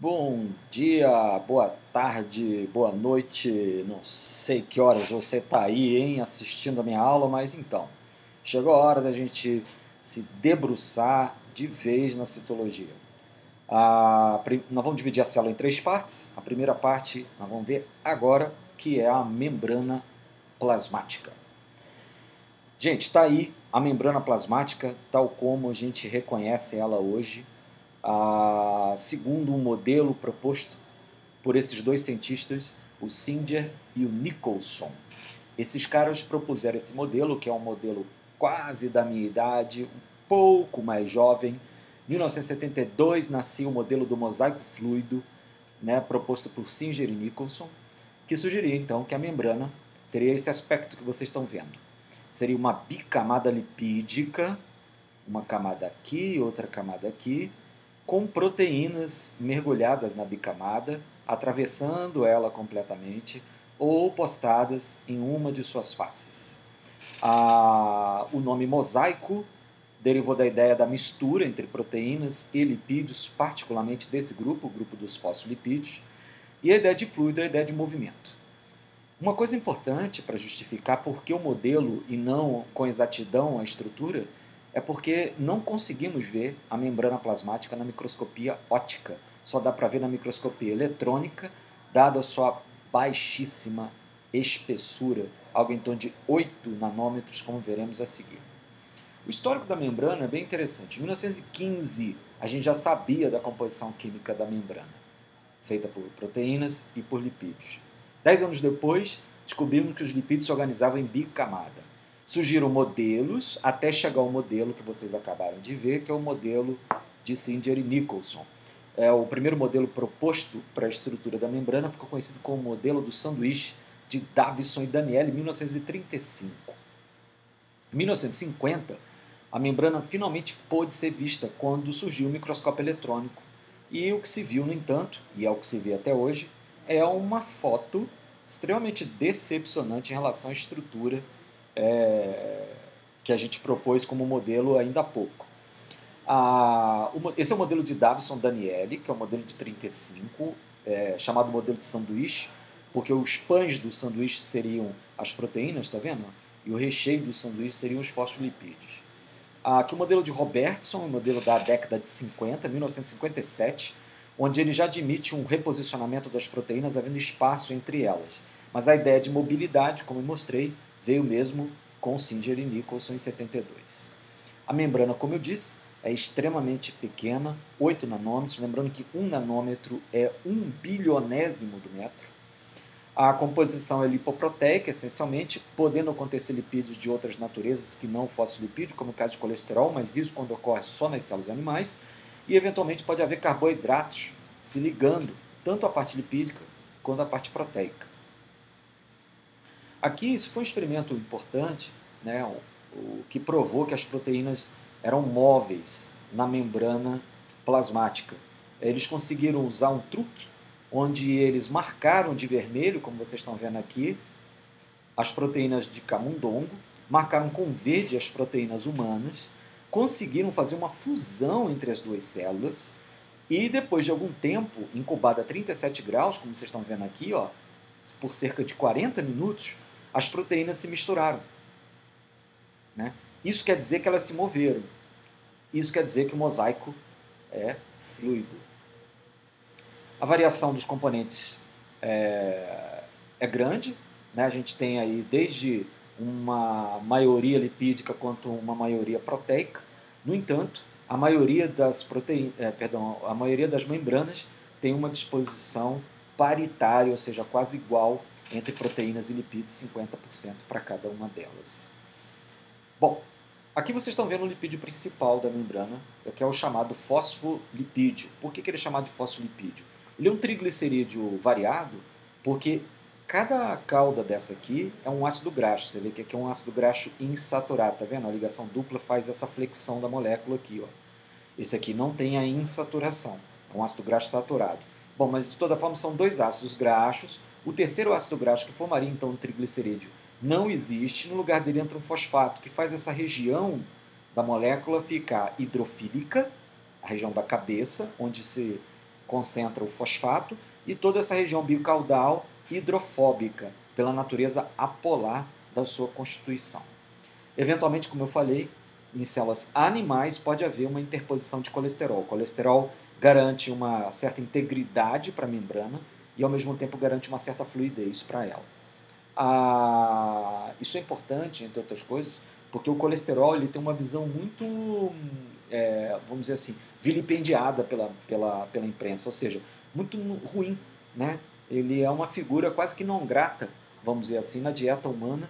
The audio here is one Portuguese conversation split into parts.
Bom dia, boa tarde, boa noite, não sei que horas você está aí, hein, assistindo a minha aula, mas então, chegou a hora da gente se debruçar de vez na citologia. Nós vamos dividir a célula em três partes. A primeira parte nós vamos ver agora, que é a membrana plasmática. Gente, está aí a membrana plasmática, tal como a gente reconhece ela hoje, segundo um modelo proposto por esses dois cientistas, o Singer e o Nicholson. Esses caras propuseram esse modelo, que é um modelo quase da minha idade, um pouco mais jovem. Em 1972 nascia o modelo do mosaico fluido, né, proposto por Singer e Nicholson, que sugeria então que a membrana teria esse aspecto que vocês estão vendo. Seria uma bicamada lipídica, uma camada aqui, outra camada aqui, com proteínas mergulhadas na bicamada, atravessando ela completamente ou postadas em uma de suas faces. O nome mosaico derivou da ideia da mistura entre proteínas e lipídios, particularmente desse grupo, o grupo dos fosfolipídios, e a ideia de fluido é a ideia de movimento. Uma coisa importante para justificar por que o modelo e não com exatidão a estrutura é porque não conseguimos ver a membrana plasmática na microscopia óptica. Só dá para ver na microscopia eletrônica, dada a sua baixíssima espessura, algo em torno de 8 nanômetros, como veremos a seguir. O histórico da membrana é bem interessante. Em 1915, a gente já sabia da composição química da membrana, feita por proteínas e por lipídios. 10 anos depois, descobrimos que os lipídios se organizavam em bicamada. Surgiram modelos, até chegar ao modelo que vocês acabaram de ver, que é o modelo de Singer e Nicholson. O primeiro modelo proposto para a estrutura da membrana ficou conhecido como o modelo do sanduíche de Davison e Danieli, em 1935. Em 1950, a membrana finalmente pôde ser vista quando surgiu o microscópio eletrônico. E o que se viu, no entanto, e é o que se vê até hoje, é uma foto extremamente decepcionante em relação à estrutura que a gente propôs como modelo ainda há pouco. Esse é o modelo de Davison-Danieli, que é o modelo de 35, chamado modelo de sanduíche, porque os pães do sanduíche seriam as proteínas, está vendo? E o recheio do sanduíche seriam os fosfolipídios. Aqui o modelo de Robertson, o modelo da década de 50, 1957, onde ele já admite um reposicionamento das proteínas havendo espaço entre elas. Mas a ideia de mobilidade, como eu mostrei, veio mesmo com Singer e Nicholson em 72. A membrana, como eu disse, é extremamente pequena, 8 nanômetros, lembrando que 1 nanômetro é 1 bilionésimo do metro. A composição é lipoproteica, essencialmente, podendo acontecer lipídios de outras naturezas que não fosfolipídio, como o caso de colesterol, mas isso quando ocorre só nas células animais, e eventualmente pode haver carboidratos se ligando tanto à parte lipídica quanto à parte proteica. Aqui isso foi um experimento importante, né, o que provou que as proteínas eram móveis na membrana plasmática. Eles conseguiram usar um truque onde eles marcaram de vermelho, como vocês estão vendo aqui, as proteínas de camundongo, marcaram com verde as proteínas humanas, conseguiram fazer uma fusão entre as duas células e depois de algum tempo, incubada a 37 graus, como vocês estão vendo aqui, ó, por cerca de 40 minutos, as proteínas se misturaram. Né? Isso quer dizer que elas se moveram. Isso quer dizer que o mosaico é fluido. A variação dos componentes é grande. Né? A gente tem aí desde uma maioria lipídica quanto uma maioria proteica. No entanto, a maioria das a maioria das membranas tem uma disposição paritária, ou seja, quase igual entre proteínas e lipídios, 50% para cada uma delas. Bom, aqui vocês estão vendo o lipídio principal da membrana, que é o chamado fosfolipídio. Por que ele é chamado de fosfolipídio? Ele é um triglicerídeo variado porque cada cauda dessa aqui é um ácido graxo. Você vê que aqui é um ácido graxo insaturado, tá vendo? A ligação dupla faz essa flexão da molécula aqui, ó. Esse aqui não tem a insaturação, é um ácido graxo saturado. Bom, mas de toda forma são dois ácidos graxos. O terceiro ácido graxo, que formaria então um triglicerídeo, não existe. No lugar dele entra um fosfato, que faz essa região da molécula ficar hidrofílica, a região da cabeça, onde se concentra o fosfato, e toda essa região biocaudal hidrofóbica, pela natureza apolar da sua constituição. Eventualmente, como eu falei, em células animais pode haver uma interposição de colesterol. O colesterol garante uma certa integridade para a membrana e, ao mesmo tempo, garante uma certa fluidez para ela. Isso é importante, entre outras coisas, porque o colesterol ele tem uma visão muito, vamos dizer assim, vilipendiada pela imprensa, ou seja, muito ruim, né? Ele é uma figura quase que não grata, vamos dizer assim, na dieta humana,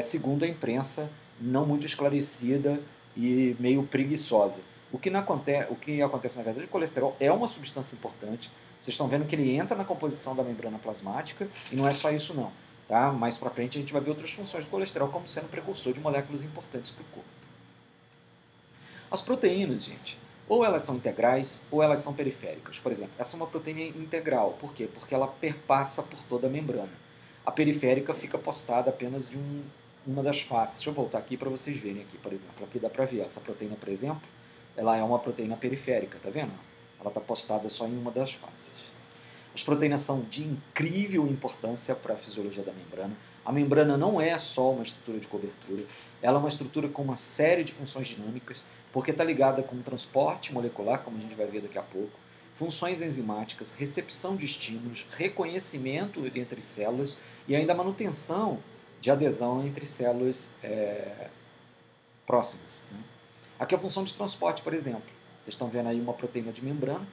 segundo a imprensa, não muito esclarecida e meio preguiçosa. O que acontece, na verdade, o colesterol é uma substância importante. Vocês estão vendo que ele entra na composição da membrana plasmática, e não é só isso não. Tá? Mais para frente a gente vai ver outras funções do colesterol como sendo precursor de moléculas importantes para o corpo. As proteínas, gente, ou elas são integrais ou elas são periféricas. Por exemplo, essa é uma proteína integral. Por quê? Porque ela perpassa por toda a membrana. A periférica fica postada apenas de uma das faces. Deixa eu voltar aqui para vocês verem aqui, por exemplo. Aqui dá para ver essa proteína, por exemplo, ela é uma proteína periférica, tá vendo? Ela está postada só em uma das faces. As proteínas são de incrível importância para a fisiologia da membrana. A membrana não é só uma estrutura de cobertura, ela é uma estrutura com uma série de funções dinâmicas, porque está ligada com transporte molecular, como a gente vai ver daqui a pouco, funções enzimáticas, recepção de estímulos, reconhecimento entre células e ainda manutenção de adesão entre células próximas. Né? Aqui a função de transporte, por exemplo. Vocês estão vendo aí uma proteína de membrana,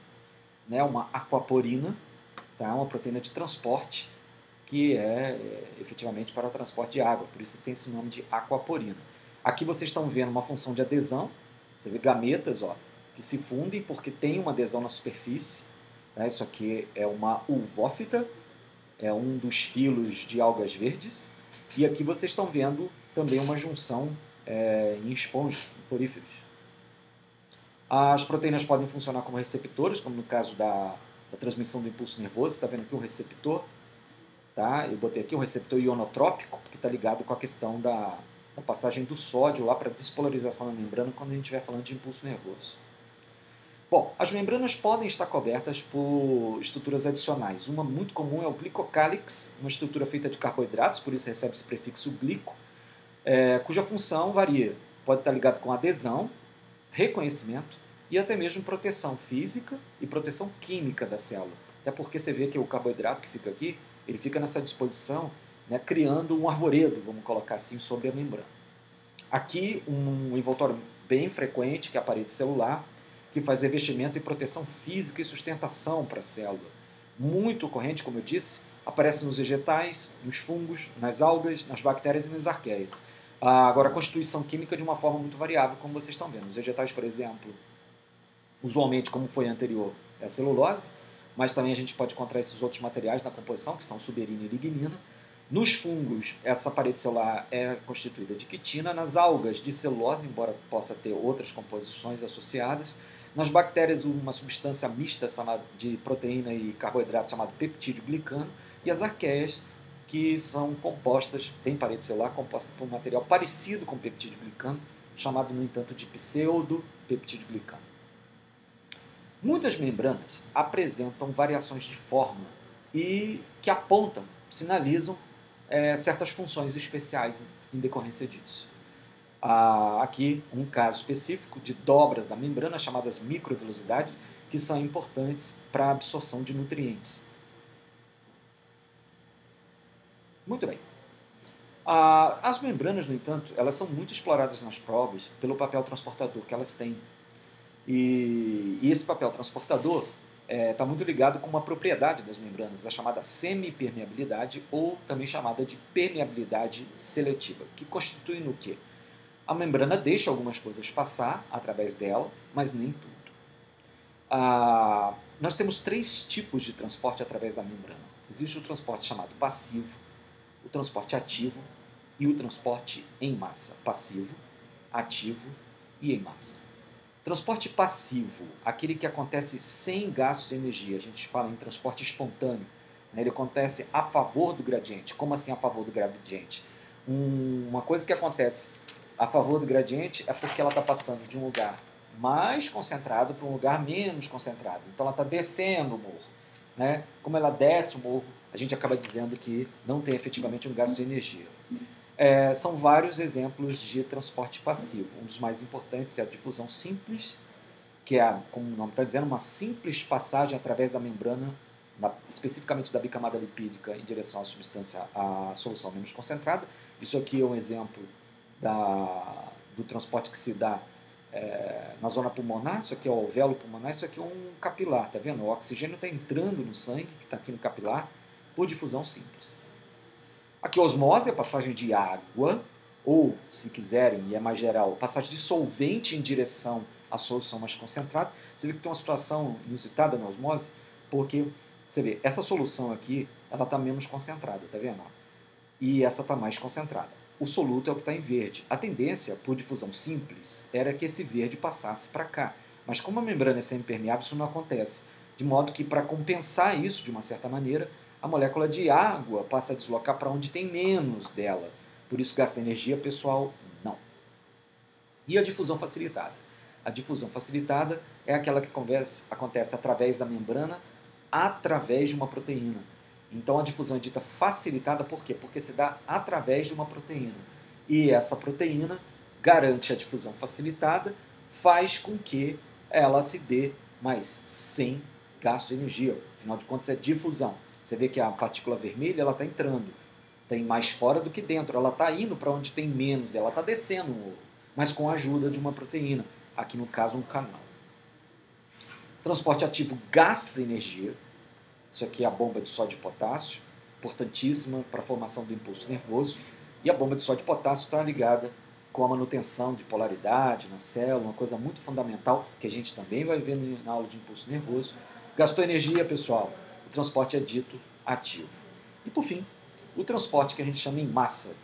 né, uma aquaporina, tá? Uma proteína de transporte que é efetivamente para o transporte de água, por isso tem esse nome de aquaporina. Aqui vocês estão vendo uma função de adesão, você vê gametas que se fundem porque tem uma adesão na superfície. Tá? Isso aqui é uma uvófita, é um dos filos de algas verdes, e aqui vocês estão vendo também uma junção em esponja, em poríferos. As proteínas podem funcionar como receptores, como no caso da transmissão do impulso nervoso. Você está vendo aqui um receptor. Tá? Eu botei aqui um receptor ionotrópico, porque está ligado com a questão da passagem do sódio lá para despolarização da membrana quando a gente estiver falando de impulso nervoso. Bom, as membranas podem estar cobertas por estruturas adicionais. Uma muito comum é o glicocálix, uma estrutura feita de carboidratos, por isso recebe esse prefixo glico, cuja função varia. Pode estar ligado com adesão, reconhecimento e até mesmo proteção física e proteção química da célula. Até porque você vê que o carboidrato que fica aqui, ele fica nessa disposição, né, criando um arvoredo, vamos colocar assim, sobre a membrana. Aqui um envoltório bem frequente, que é a parede celular, que faz revestimento e proteção física e sustentação para a célula. Muito corrente, como eu disse, aparece nos vegetais, nos fungos, nas algas, nas bactérias e nas arqueias. Agora, a constituição química de uma forma muito variável, como vocês estão vendo. Os vegetais, por exemplo, usualmente, como foi anterior, é a celulose, mas também a gente pode encontrar esses outros materiais na composição, que são suberina e lignina. Nos fungos, essa parede celular é constituída de quitina. Nas algas, de celulose, embora possa ter outras composições associadas. Nas bactérias, uma substância mista de proteína e carboidrato chamada peptídeo glicano. E as arqueias, que são compostas, tem parede celular composta por um material parecido com peptídeo glicano, chamado, no entanto, de pseudo-peptídeo glicano. Muitas membranas apresentam variações de forma e que apontam, sinalizam certas funções especiais em decorrência disso. Aqui um caso específico de dobras da membrana, chamadas microvelocidades, que são importantes para a absorção de nutrientes. Muito bem. As membranas, no entanto, elas são muito exploradas nas provas pelo papel transportador que elas têm. E esse papel transportador está muito ligado com uma propriedade das membranas, a chamada semipermeabilidade, ou também chamada de permeabilidade seletiva, que constitui no quê? A membrana deixa algumas coisas passar através dela, mas nem tudo. Nós temos 3 tipos de transporte através da membrana. Existe o transporte chamado passivo, o transporte ativo e o transporte em massa. Passivo, ativo e em massa. Transporte passivo, aquele que acontece sem gasto de energia. A gente fala em transporte espontâneo. Né? Ele acontece a favor do gradiente. Como assim a favor do gradiente? Uma coisa que acontece a favor do gradiente é porque ela está passando de um lugar mais concentrado para um lugar menos concentrado. Então ela está descendo o morro. Né? Como ela desce o morro, a gente acaba dizendo que não tem efetivamente um gasto de energia. São vários exemplos de transporte passivo. Um dos mais importantes é a difusão simples, que é, como o nome está dizendo, uma simples passagem através da membrana, especificamente da bicamada lipídica, em direção à substância, à solução menos concentrada. Isso aqui é um exemplo do transporte que se dá na zona pulmonar. Isso aqui é o alvéolo pulmonar, isso aqui é um capilar, tá vendo? O oxigênio está entrando no sangue, que está aqui no capilar, por difusão simples. Aqui a osmose é a passagem de água, ou, se quiserem, e é mais geral, passagem de solvente em direção à solução mais concentrada. Você vê que tem uma situação inusitada na osmose, porque, você vê, essa solução aqui, ela está menos concentrada, tá vendo? E essa está mais concentrada. O soluto é o que está em verde. A tendência, por difusão simples, era que esse verde passasse para cá. Mas como a membrana é semipermeável, isso não acontece. De modo que, para compensar isso, de uma certa maneira, a molécula de água passa a deslocar para onde tem menos dela. Por isso gasta energia, pessoal, não. E a difusão facilitada? A difusão facilitada é aquela que acontece através da membrana, através de uma proteína. Então a difusão é dita facilitada por quê? Porque se dá através de uma proteína. E essa proteína garante a difusão facilitada, faz com que ela se dê, mas sem gasto de energia. Afinal de contas é difusão. Você vê que a partícula vermelha ela está entrando, tem mais fora do que dentro, ela está indo para onde tem menos dela, ela está descendo o ovo, mas com a ajuda de uma proteína, aqui no caso um canal. Transporte ativo gasta energia, isso aqui é a bomba de sódio e potássio, importantíssima para a formação do impulso nervoso, e a bomba de sódio e potássio está ligada com a manutenção de polaridade na célula, uma coisa muito fundamental, que a gente também vai ver na aula de impulso nervoso. Gastou energia, pessoal, o transporte é dito ativo. E por fim, o transporte que a gente chama em massa,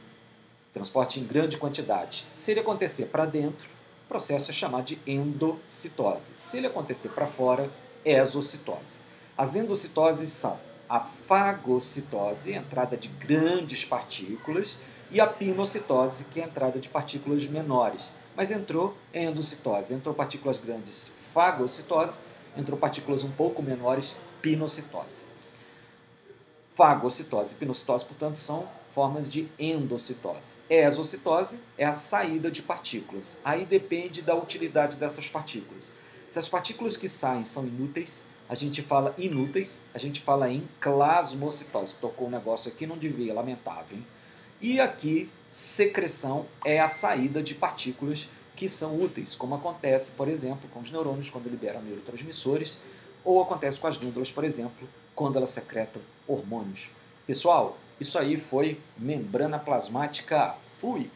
transporte em grande quantidade. Se ele acontecer para dentro, o processo é chamado de endocitose. Se ele acontecer para fora, é exocitose. As endocitoses são a fagocitose, entrada de grandes partículas, e a pinocitose, que é a entrada de partículas menores. Mas entrou endocitose, entrou partículas grandes, fagocitose, entrou partículas um pouco menores, pinocitose. Fagocitose e pinocitose, portanto, são formas de endocitose. Exocitose é a saída de partículas. Aí depende da utilidade dessas partículas. Se as partículas que saem são inúteis, a gente fala inúteis, a gente fala em plasmocitose. Tocou um negócio aqui, não devia, lamentável, hein? E aqui, secreção é a saída de partículas que são úteis, como acontece, por exemplo, com os neurônios quando liberam neurotransmissores, ou acontece com as glândulas, por exemplo, quando elas secretam hormônios. Pessoal, isso aí foi membrana plasmática. Fui!